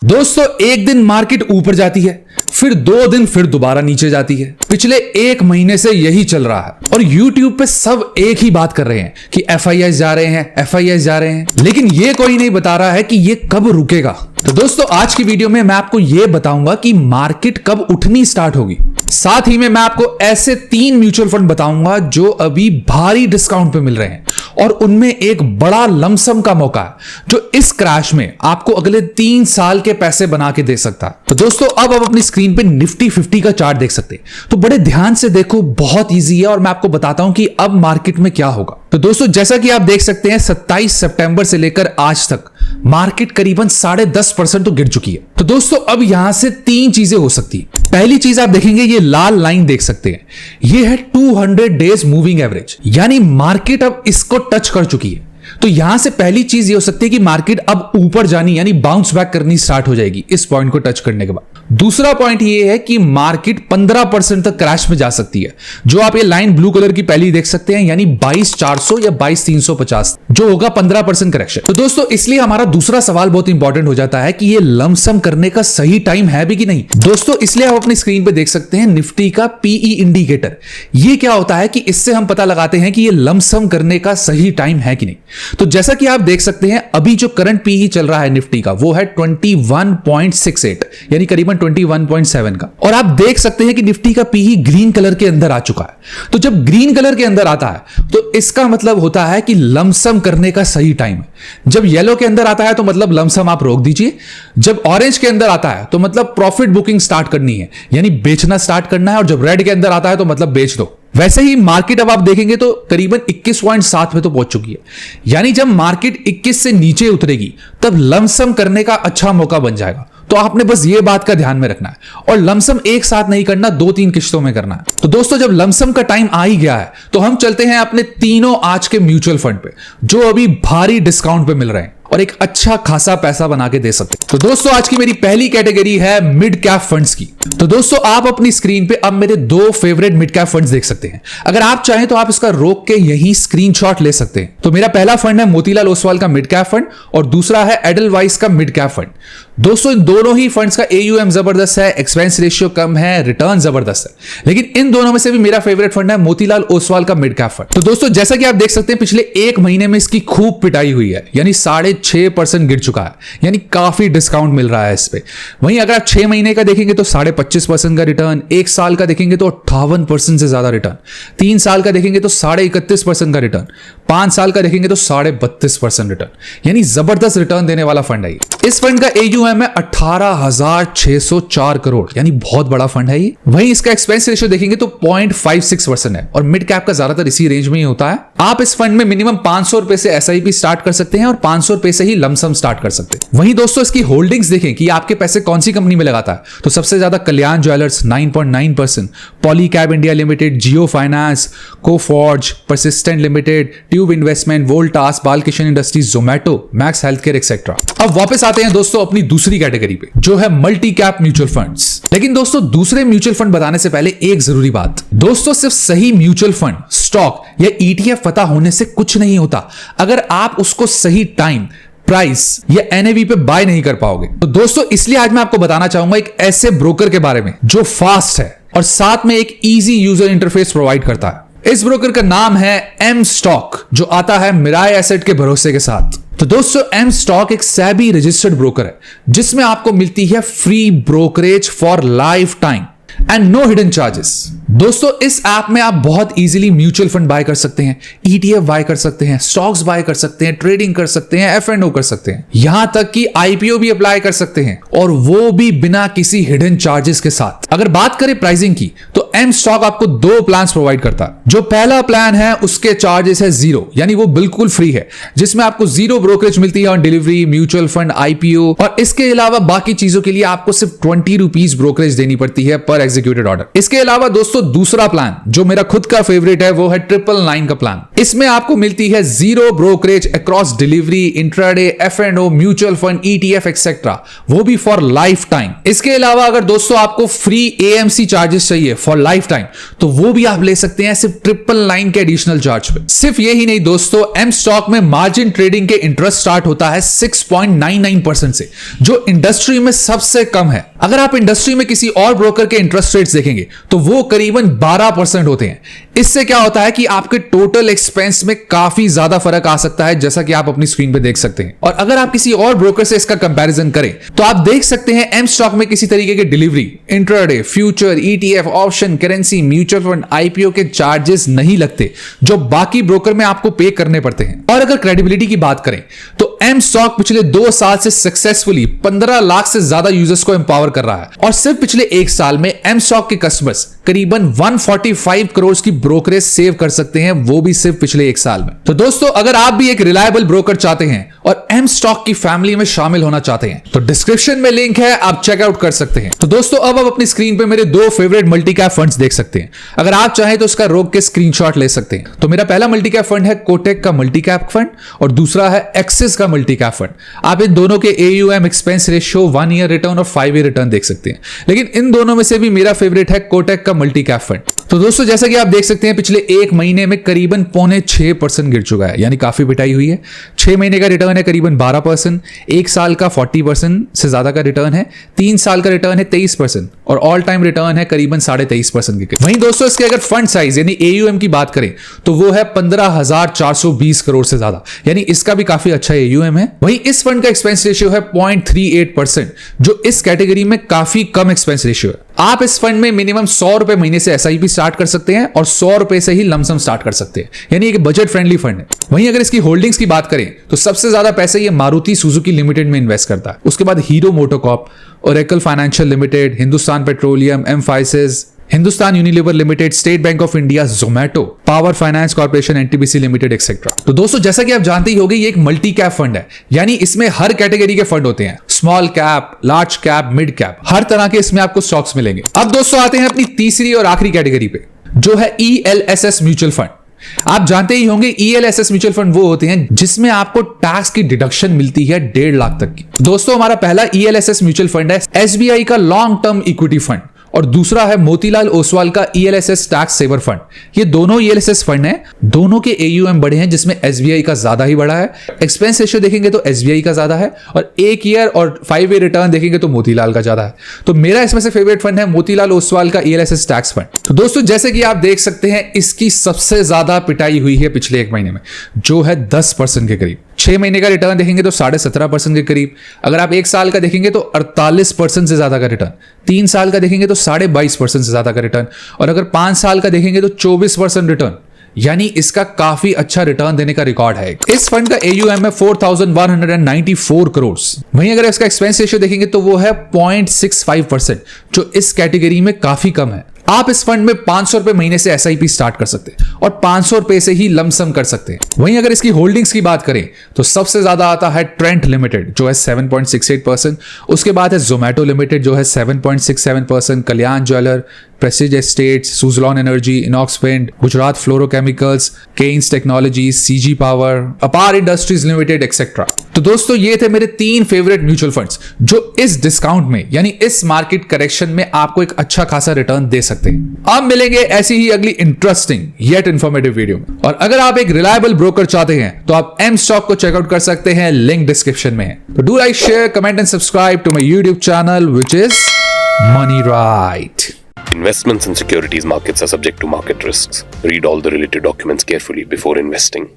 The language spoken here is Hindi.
दोस्तों एक दिन मार्केट ऊपर जाती है, फिर 2 दिन फिर दोबारा नीचे जाती है। पिछले 1 महीने से यही चल रहा है और YouTube पे सब एक ही बात कर रहे हैं कि FIS जा रहे हैं, FIS जा रहे हैं, लेकिन ये कोई नहीं बता रहा है कि ये कब रुकेगा। तो दोस्तों आज की वीडियो में मैं आपको ये बताऊंगा कि मार्केट कब उठनी स्टार्ट होगी। साथ ही में मैं आपको ऐसे 3 म्यूचुअल फंड बताऊंगा जो अभी भारी डिस्काउंट पे मिल रहे हैं और उनमें एक बड़ा लमसम का मौका है जो इस क्रैश में आपको अगले 3 साल के पैसे बना के दे सकता है। तो दोस्तों अब आप अपनी स्क्रीन पे निफ्टी 50 का चार्ट देख सकते हैं, तो बड़े ध्यान से देखो, बहुत इजी है और मैं आपको बताता हूं कि अब मार्केट में क्या होगा। तो दोस्तों जैसा कि आप देख सकते हैं 27 सितंबर से लेकर आज तक मार्केट करीबन 10.5% तो गिर चुकी है। तो दोस्तों अब यहां से 3 चीजें हो सकती है। पहली चीज आप देखेंगे, ये लाल लाइन देख सकते हैं, ये है 200 डेज मूविंग एवरेज, यानी मार्केट अब इसको टच कर चुकी है। तो यहां से पहली चीज ये हो सकती है कि मार्केट अब ऊपर जानी यानी बाउंस बैक करनी स्टार्ट हो जाएगी इस पॉइंट को टच करने के बाद। दूसरा पॉइंट ये है कि मार्केट 15% तक क्रैश में जा सकती है, जो आप ये लाइन ब्लू कलर की पहली देख सकते हैं, यानी 22,400 या 22,350 जो होगा 15% करेक्शन। तो दोस्तों इसलिए हमारा दूसरा सवाल बहुत इंपॉर्टेंट हो जाता है कि ये लमसम करने का सही टाइम है भी कि नहीं। दोस्तों इसलिए आप अपनी स्क्रीन पे देख सकते हैं निफ्टी का पीई इंडिकेटर। ये क्या होता है कि इससे हम पता लगाते हैं कि ये लमसम करने का सही टाइम है कि नहीं। तो जैसा कि आप देख सकते हैं अभी जो करंट पीई चल रहा है निफ्टी का वो है 21.68 यानी करीबन 21.7 का, और आप देख सकते हैं कि निफ्टी का पीई ग्रीन कलर के अंदर आ चुका है। तो जब ग्रीन कलर के अंदर आता है तो इसका मतलब होता है कि लमसम करने का सही टाइम है। जब येलो के अंदर आता है तो मतलब लमसम आप रोक दीजिए। जब ऑरेंज के अंदर आता है तो मतलब प्रॉफिट बुकिंग स्टार्ट करनी है, यानी बेचना स्टार्ट करना है, और जब रेड के अंदर आता है तो मतलब बेच दो। वैसे ही मार्केट अब आप देखेंगे तो करीबन 21.7 पे तो पहुंच चुकी है, यानी जब मार्केट 21 से नीचे उतरेगी तब लमसम करने का अच्छा मौका बन जाएगा। तो आपने बस ये बात का ध्यान में रखना है और लमसम एक साथ नहीं करना, 2-3 किश्तों में करना है। तो दोस्तों जब लमसम का टाइम आ ही गया है तो हम चलते हैं अपने तीनों आज के म्यूचुअल फंड पे जो अभी भारी डिस्काउंट पे मिल रहे हैं और एक अच्छा खासा पैसा बना के दे सकते हैं। तो दोस्तों आज की मेरी पहली कैटेगरी है मिड कैप फंड्स की। तो दोस्तों आप अपनी स्क्रीन पे अब मेरे 2 फेवरेट मिड कैप फंड्स देख सकते हैं। अगर आप चाहें तो आप इसका रोक के यही स्क्रीनशॉट ले सकते हैं। तो मेरा पहला फंड है मोतीलाल ओसवाल का मिड कैप फंड और दूसरा है एडलवाइस का मिड कैप फंड। दोस्तों इन दोनों ही फंड्स का AUM जबरदस्त है, एक्सपेंस रेशियो कम है, रिटर्न जबरदस्त है, लेकिन इन दोनों में से भी मेरा फेवरेट फंड है मोतीलाल ओसवाल का मिड कैप फंड। तो दोस्तों जैसा कि आप देख सकते हैं पिछले 1 महीने में इसकी खूब पिटाई हुई है, यानी 6.5% गिर चुका है, यानी काफी डिस्काउंट मिल रहा है इस पे। वहीं अगर आप 6 महीने का देखेंगे तो 25.5% का रिटर्न, 1 साल का देखेंगे तो 58% से ज्यादा रिटर्न, 3 साल का देखेंगे तो 31.5% का रिटर्न, 5 साल का देखेंगे तो 32.5% रिटर्न, यानी जबरदस्त रिटर्न देने वाला फंड है। इस फंड का AUM है 18,604 करोड़, यानी बहुत बड़ा फंड है ये। वहीं इसका एक्सपेंस रेशियो देखेंगे तो 0.56% है और मिड कैप का ज्यादातर इसी रेंज में ही होता है। आप इस फंड में मिनिमम 500 रुपए से SIP स्टार्ट कर सकते हैं और 500 रुपए से ही लमसम स्टार्ट कर सकते हैं। वहीं दोस्तों इसकी होल्डिंग्स देखें कि आपके पैसे कौन सी कंपनी में लगाता है, तो सबसे ज्यादा Kalyan jewellers 9.9%, Polycab India limited, Jio finance, Coforge, persistent limited, tube investment, Voltas, Balkrishna industries, Zomato, max healthcare etcetera. अब वापस आते हैं दोस्तों अपनी दूसरी कैटेगरी पे जो है मल्टी कैप म्यूचुअल फंड्स। लेकिन दोस्तों दूसरे म्यूचुअल फंड बताने से पहले एक जरूरी बात, दोस्तों सिर्फ सही म्यूचुअल फंड, स्टॉक या ETF पता होने से कुछ नहीं होता अगर आप उसको सही टाइम, प्राइस या NAV पे बाय नहीं कर पाओगे। तो दोस्तों इसलिए आज मैं आपको बताना चाहूंगा एक ऐसे ब्रोकर के बारे में जो फास्ट है और साथ में एक इजी यूजर इंटरफेस प्रोवाइड करता है। इस ब्रोकर का नाम है M Stock जो आता है मिराय एसेट के भरोसे के साथ। तो दोस्तों M Stock एक SEBI रजिस्टर्ड ब्रोकर है जिसमें आपको मिलती है free brokerage for life time and no hidden charges. दोस्तों इस ऐप में आप बहुत इजीली म्यूचुअल फंड बाय कर सकते हैं, ETF बाय कर सकते हैं, स्टॉक्स बाय कर सकते हैं, ट्रेडिंग कर सकते हैं, F&O कर सकते हैं, यहां तक कि IPO भी अप्लाई कर सकते हैं और वो भी बिना किसी हिडन चार्जेस के साथ। अगर बात करें प्राइसिंग की तो M Stock आपको 2 प्लान प्रोवाइड करता है। जो पहला प्लान है उसके चार्जेस है 0, यानी वो बिल्कुल फ्री है, जिसमें आपको 0 ब्रोकरेज मिलती है on delivery, mutual fund, IPO, और इसके अलावा बाकी चीजों के लिए आपको सिर्फ 20 रुपीज ब्रोकरेज देनी पड़ती है पर एग्जीक्यूटेड ऑर्डर। इसके अलावा दोस्तों दूसरा प्लान जो मेरा खुद का फेवरेट है वो है 999 का प्लान। इसमें आपको मिलती है zero brokerage across delivery, intraday, F&O, mutual fund, ETF etcetera, वो भी फॉर लाइफ टाइम। इसके अलावा अगर दोस्तों आपको फ्री AMC चार्जेस चाहिए फॉर लाइफ टाइम तो वो भी आप ले सकते हैं सिर्फ 999 के एडिशनल चार्ज पे। सिर्फ यही नहीं दोस्तों, M स्टॉक में मार्जिन ट्रेडिंग के इंटरेस्ट स्टार्ट होता है 6.99% से, जो इंडस्ट्री में सबसे कम है। अगर आप इंडस्ट्री में किसी और ब्रोकर के इंटरेस्ट रेट्स देखेंगे तो वो करीबन 12% होते हैं। इससे क्या होता है कि आपके टोटल एक्सपेंस में काफी ज्यादा फर्क आ सकता है, जैसा कि आप अपनी स्क्रीन पे देख सकते हैं। और अगर आप किसी और ब्रोकर से इसका कंपैरिजन करें तो आप देख सकते हैं एम स्टॉक में किसी तरीके के delivery, intraday, future, ETF, option, currency, mutual fund, IPO के चार्जेस नहीं लगते जो बाकी ब्रोकर में आपको पे करने पड़ते हैं। और अगर क्रेडिबिलिटी की बात करें तो एम स्टॉक पिछले 2 साल से सक्सेसफुली 15 लाख से ज्यादा यूजर्स को एम्पावर कर रहा है और सिर्फ पिछले 1 साल में एम स्टॉक के कस्टमर्स करीबन 145 करोड़ की ब्रोकरेज सेव कर सकते हैं, वो भी सिर्फ पिछले 1 साल में। तो दोस्तों अगर आप भी एक रिलायबल ब्रोकर चाहते हैं और एम स्टॉक की फैमिली में शामिल होना चाहते हैं तो डिस्क्रिप्शन में लिंक है, आप चेकआउट कर सकते हैं। तो दोस्तों अब आप अपनी स्क्रीन पे मेरे 2 फेवरेट मल्टी कैप फंड्स देख सकते हैं। अगर आप चाहें तो उसका रोक के स्क्रीनशॉट ले सकते हैं। तो मेरा पहला मल्टी कैप फंड है कोटक का मल्टी कैप फंड और दूसरा है एक्सिस का मल्टी कैप फंड। आप इन दोनों के AUM expense ratio, 1 year return और 5 ईयर रिटर्न देख सकते हैं, लेकिन इन दोनों में से भी मेरा फेवरेट है कोटक का मल्टी कैप फंड। तो दोस्तों जैसा कि आप देख सकते हैं पिछले 1 महीने में करीबन 0.6% गिर चुका है, यानी काफी पिटाई हुई है। 6 महीने का रिटर्न है करीबन 12%, 1 साल का 40% से ज्यादा का रिटर्न है, 3 साल का रिटर्न है 23% और ऑल टाइम रिटर्न है करीबन 23.5% के। वहीं दोस्तों इसके अगर फंड साइज यानी AUM की बात करें तो वो है 15,420 करोड़ से ज्यादा, यानी इसका भी काफी अच्छा AUM है। वहीं इस फंड का एक्सपेंस रेशियो है 0.38%, जो इस कैटेगरी में काफी कम एक्सपेंस रेशियो है। आप इस फंड में मिनिमम 100 रुपए महीने से SIP स्टार्ट कर सकते हैं और 100 रुपए से ही लमसम स्टार्ट कर सकते हैं, यानी एक बजट फ्रेंडली फंड है। वहीं अगर इसकी होल्डिंग्स की बात करें तो सबसे ज्यादा पैसे ये मारुति सुजुकी लिमिटेड में इन्वेस्ट करता है, उसके बाद Hero MotoCorp, Oracle financial limited, Hindustan petroleum, Mphasis, Hindustan Unilever limited, state bank of India, Zomato, power finance corporation, NTPC limited etcetera. तो दोस्तों जैसा कि आप जानते ही होंगे ये एक मल्टी कैप फंड है, यानी इसमें हर कैटेगरी के फंड होते हैं, small cap, large cap, mid cap, हर तरह के इसमें आपको स्टॉक्स मिलेंगे। अब दोस्तों आते हैं अपनी तीसरी और आखिरी कैटेगरी पे, जो है ELSS म्यूचुअल फंड। आप जानते ही होंगे ELSS म्यूचुअल फंड वो होते हैं जिसमें आपको टैक्स की डिडक्शन मिलती है 1.5 लाख तक की। दोस्तों हमारा पहला ELSS म्यूचुअल फंड है SBI का लॉन्ग टर्म इक्विटी फंड और दूसरा है मोतीलाल ओसवाल का ELSS टैक्स सेवर फंड। ये दोनों ELSS फंड हैं, दोनों के AUM बड़े हैं, जिसमें SBI का ज्यादा ही बड़ा है। एक्सपेंस रेशियो देखेंगे तो SBI का ज्यादा है और 1 ईयर और 5 ईयर रिटर्न देखेंगे तो मोतीलाल का ज्यादा है। तो मेरा इसमें से फेवरेट फंड है मोतीलाल ओसवाल का ELSS टैक्स फंड। तो दोस्तों जैसे कि आप देख सकते हैं इसकी सबसे ज्यादा पिटाई हुई है पिछले 1 महीने में, जो है 10% के करीब। 6 महीने का रिटर्न देखेंगे तो 17.5% के करीब। अगर आप 1 साल का देखेंगे तो 48% से ज्यादा का रिटर्न, 3 साल का देखेंगे तो 22.5% से ज्यादा का रिटर्न और अगर 5 साल का देखेंगे तो 24% रिटर्न, यानी इसका काफी अच्छा रिटर्न देने का रिकॉर्ड है। इस फंड का AUM है 4,194 करोड़। वहीं अगर इसका एक्सपेंस रेशियो देखेंगे तो वो है 0.65%, जो इस कैटेगरी में काफी कम है। आप इस फंड में 500 रुपए महीने से SIP स्टार्ट कर सकते हैं और 500 रुपए से ही लमसम कर सकते हैं। वहीं अगर इसकी होल्डिंग्स की बात करें तो सबसे ज्यादा आता है ट्रेंट लिमिटेड जो है 7.68%, उसके बाद है जोमैटो लिमिटेड जो है 7.67%, Kalyan jeweller, Prestige estates, Suzlon energy, Inox paint, Gujarat fluorochemicals, Kaynes technologies, CG power, Apar industries limited etcetera. तो दोस्तों ये थे मेरे 3 फेवरेट म्यूचुअल फंड्स जो इस डिस्काउंट में यानी इस मार्केट करेक्शन में आपको एक अच्छा खासा रिटर्न दे सकते हैं। अब मिलेंगे ऐसी ही अगली इंटरेस्टिंग येट इंफॉर्मेटिव वीडियो में। और अगर आप एक रिलायबल ब्रोकर चाहते हैं तो आप एम स्टॉक को चेकआउट कर सकते हैं, लिंक डिस्क्रिप्शन में है। तो do like, share, comment and subscribe to my YouTube channel which is money right. Investments in securities markets are subject to market risks. Read all the related documents carefully before investing.